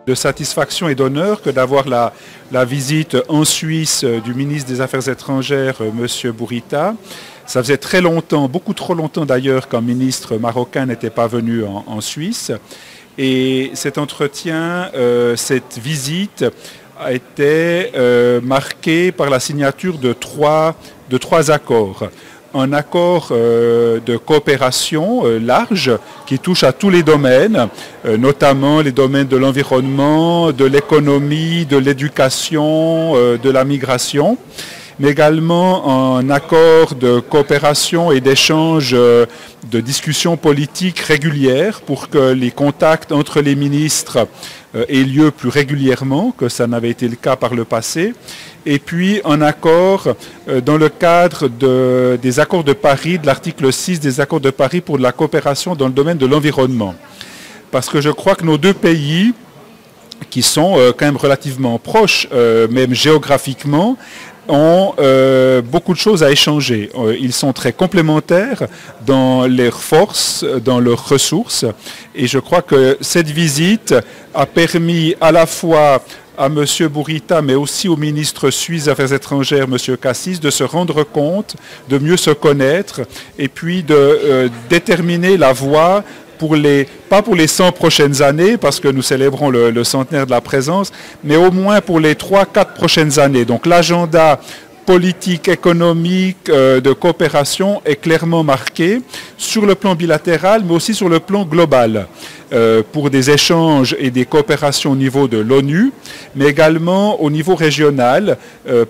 de satisfaction et d'honneur que d'avoir la visite en Suisse du ministre des Affaires étrangères, M. Bourita. Ça faisait très longtemps, beaucoup trop longtemps d'ailleurs, qu'un ministre marocain n'était pas venu en Suisse. Et cet entretien, cette visite a été marquée par la signature de trois accords. Un accord de coopération large qui touche à tous les domaines, notamment les domaines de l'environnement, de l'économie, de l'éducation, de la migration, mais également un accord de coopération et d'échange de discussions politiques régulières pour que les contacts entre les ministres aient lieu plus régulièrement, que ça n'avait été le cas par le passé. Et puis un accord dans le cadre des accords de Paris, de l'article 6 des accords de Paris pour de la coopération dans le domaine de l'environnement. Parce que je crois que nos deux pays, qui sont quand même relativement proches, même géographiquement, ont beaucoup de choses à échanger. Ils sont très complémentaires dans leurs forces, dans leurs ressources. Et je crois que cette visite a permis à la fois à M. Bourita, mais aussi au ministre suisse des Affaires étrangères, M. Cassis, de se rendre compte, de mieux se connaître et puis de déterminer la voie pas pour les 100 prochaines années, parce que nous célébrons le centenaire de la présence, mais au moins pour les 3-4 prochaines années. Donc l'agenda politique, économique, de coopération est clairement marqué sur le plan bilatéral, mais aussi sur le plan global, pour des échanges et des coopérations au niveau de l'ONU, mais également au niveau régional,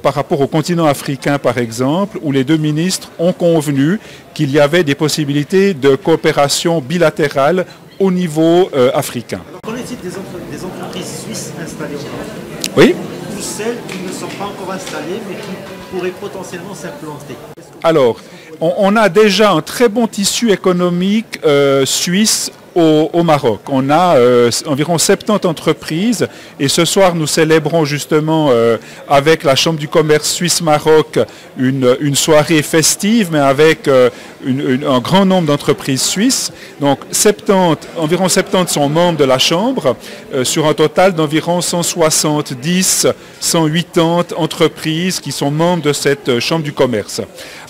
par rapport au continent africain par exemple, où les deux ministres ont convenu qu'il y avait des possibilités de coopération bilatérale au niveau africain. Alors, qu'en est-il des entreprises suisses installées au Maroc? Oui. Ou celles qui ne sont pas encore installées, mais qui pourraient potentiellement s'implanter? Alors, on a déjà un très bon tissu économique suisse au Maroc. On a environ 70 entreprises et ce soir nous célébrons justement avec la Chambre du commerce Suisse-Maroc une soirée festive, mais avec un grand nombre d'entreprises suisses. Donc environ 70 sont membres de la Chambre sur un total d'environ 170, 180 entreprises qui sont membres de cette Chambre du commerce.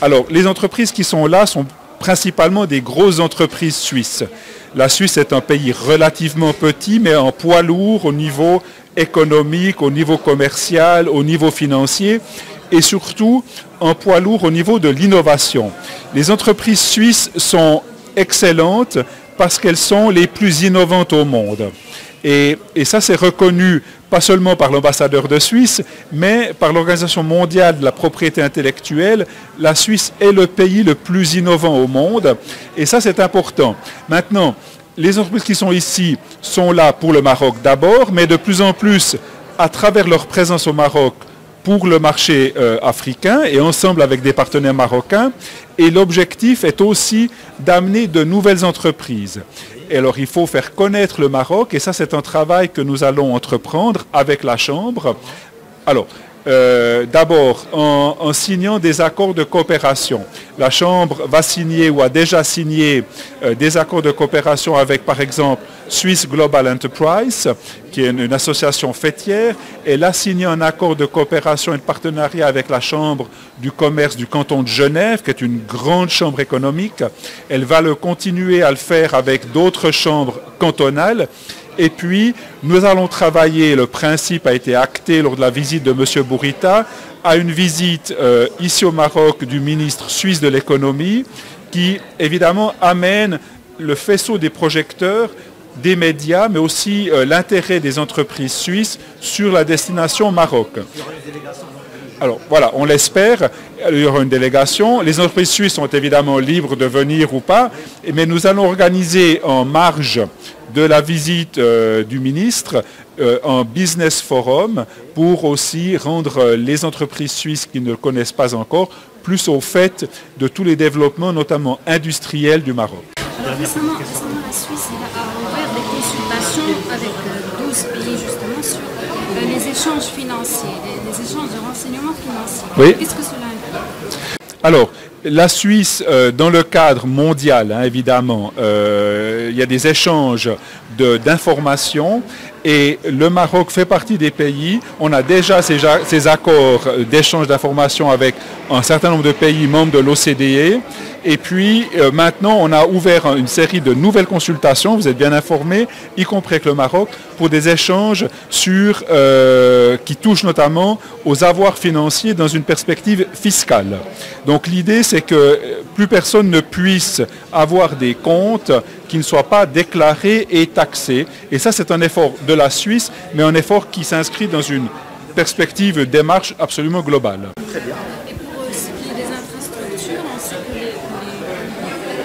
Alors les entreprises qui sont là sont principalement des grosses entreprises suisses. La Suisse est un pays relativement petit, mais en poids lourd au niveau économique, au niveau commercial, au niveau financier et surtout un poids lourd au niveau de l'innovation. Les entreprises suisses sont excellentes parce qu'elles sont les plus innovantes au monde. Et ça, c'est reconnu pas seulement par l'ambassadeur de Suisse, mais par l'Organisation mondiale de la propriété intellectuelle. La Suisse est le pays le plus innovant au monde. Et ça, c'est important. Maintenant, les entreprises qui sont ici sont là pour le Maroc d'abord, mais de plus en plus, à travers leur présence au Maroc, pour le marché africain et ensemble avec des partenaires marocains. Et l'objectif est aussi d'amener de nouvelles entreprises. Et alors, il faut faire connaître le Maroc, et ça, c'est un travail que nous allons entreprendre avec la Chambre. Alors, d'abord, en signant des accords de coopération. La Chambre va signer ou a déjà signé des accords de coopération avec, par exemple, Swiss Global Enterprise, qui est une association faîtière. Elle a signé un accord de coopération et de partenariat avec la Chambre du commerce du canton de Genève, qui est une grande chambre économique. Elle va continuer à le faire avec d'autres chambres cantonales. Et puis, nous allons travailler, le principe a été acté lors de la visite de M. Bourita, à une visite ici au Maroc du ministre suisse de l'économie, qui évidemment amène le faisceau des projecteurs, des médias, mais aussi l'intérêt des entreprises suisses sur la destination Maroc. Alors voilà, on l'espère, il y aura une délégation. Les entreprises suisses sont évidemment libres de venir ou pas, mais nous allons organiser en marge de la visite du ministre un business forum pour aussi rendre les entreprises suisses qui ne le connaissent pas encore plus au fait de tous les développements, notamment industriels du Maroc. Alors récemment, la Suisse a ouvert des consultations avec 12 pays justement sur les échanges financiers, les échanges de renseignements financiers. Oui. Qu'est-ce que cela implique? Alors, la Suisse, dans le cadre mondial, hein, évidemment, il y a des échanges d'informations Et le Maroc fait partie des pays, on a déjà ces accords d'échange d'informations avec un certain nombre de pays membres de l'OCDE. Et puis maintenant, on a ouvert une série de nouvelles consultations, vous êtes bien informés, y compris avec le Maroc, pour des échanges qui touchent notamment aux avoirs financiers dans une perspective fiscale. Donc l'idée, c'est que plus personne ne puisse avoir des comptes qui ne soient pas déclarés et taxés. Et ça, c'est un effort de la Suisse, mais un effort qui s'inscrit dans une perspective, démarche absolument globale. Très bien. Et pour ce qui est des infrastructures, on sait que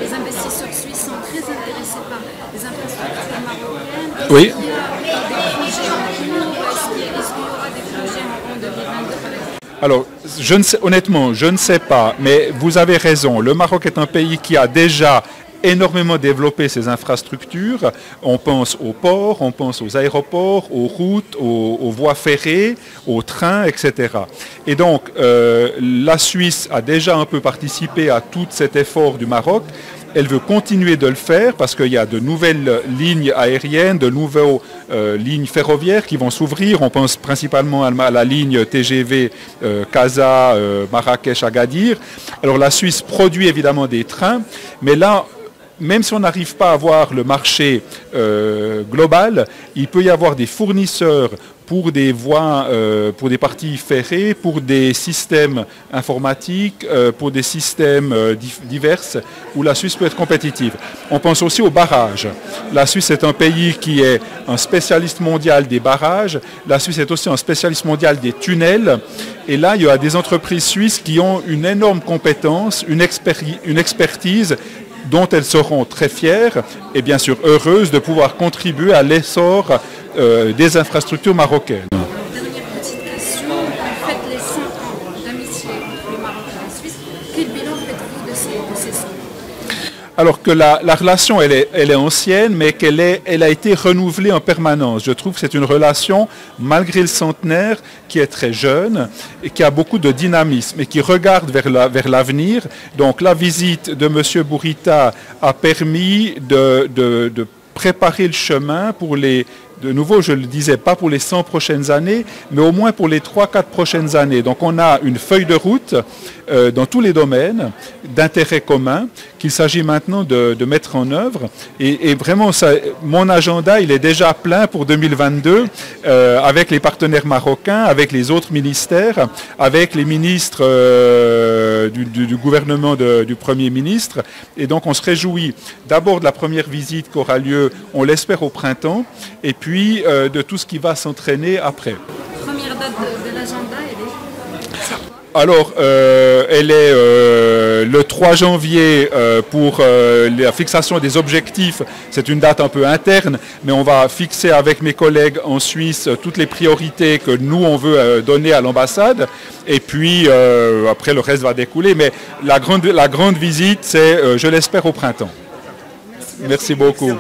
les investisseurs suisses sont très intéressés par les infrastructures marocaines. Oui. Est-ce qu'il y a des projets en cours? Est-ce qu'il y aura des projets en 2022 par exemple? Alors, honnêtement, je ne sais pas, mais vous avez raison. Le Maroc est un pays qui a déjà énormément développé ses infrastructures. On pense aux ports, on pense aux aéroports, aux routes, aux voies ferrées, aux trains, etc. Et donc, la Suisse a déjà un peu participé à tout cet effort du Maroc. Elle veut continuer de le faire parce qu'il y a de nouvelles lignes aériennes, de nouvelles lignes ferroviaires qui vont s'ouvrir. On pense principalement à la ligne TGV Casa, Marrakech, Agadir. Alors la Suisse produit évidemment des trains, mais là, même si on n'arrive pas à avoir le marché global, il peut y avoir des fournisseurs pour des voies, pour des parties ferrées, pour des systèmes informatiques, pour des systèmes divers où la Suisse peut être compétitive. On pense aussi aux barrages. La Suisse est un pays qui est un spécialiste mondial des barrages. La Suisse est aussi un spécialiste mondial des tunnels. Et là, il y a des entreprises suisses qui ont une énorme compétence, une expertise dont elles seront très fières et bien sûr heureuses de pouvoir contribuer à l'essor des infrastructures marocaines. Dernière petite question, vous faites les 100 ans d'amitié entre le Maroc et la Suisse. Quel bilan faites-vous de ces 100 ans? Alors que la relation, elle est ancienne, mais elle a été renouvelée en permanence. Je trouve que c'est une relation, malgré le centenaire, qui est très jeune et qui a beaucoup de dynamisme et qui regarde vers l'avenir. Donc la visite de M. Bourita a permis de préparer le chemin pour de nouveau, je le disais, pas pour les 100 prochaines années, mais au moins pour les 3-4 prochaines années. Donc on a une feuille de route dans tous les domaines d'intérêt commun qu'il s'agit maintenant de mettre en œuvre. Et vraiment, mon agenda, il est déjà plein pour 2022 avec les partenaires marocains, avec les autres ministères, avec les ministres du gouvernement du Premier ministre. Et donc on se réjouit d'abord de la première visite qui aura lieu, on l'espère, au printemps, et puis de tout ce qui va s'entraîner après. Première date de l'agenda, elle est? Alors, elle est le 3 janvier pour la fixation des objectifs. C'est une date un peu interne, mais on va fixer avec mes collègues en Suisse toutes les priorités que nous, on veut donner à l'ambassade. Et puis, après, le reste va découler. Mais la grande visite, c'est, je l'espère, au printemps. Merci beaucoup.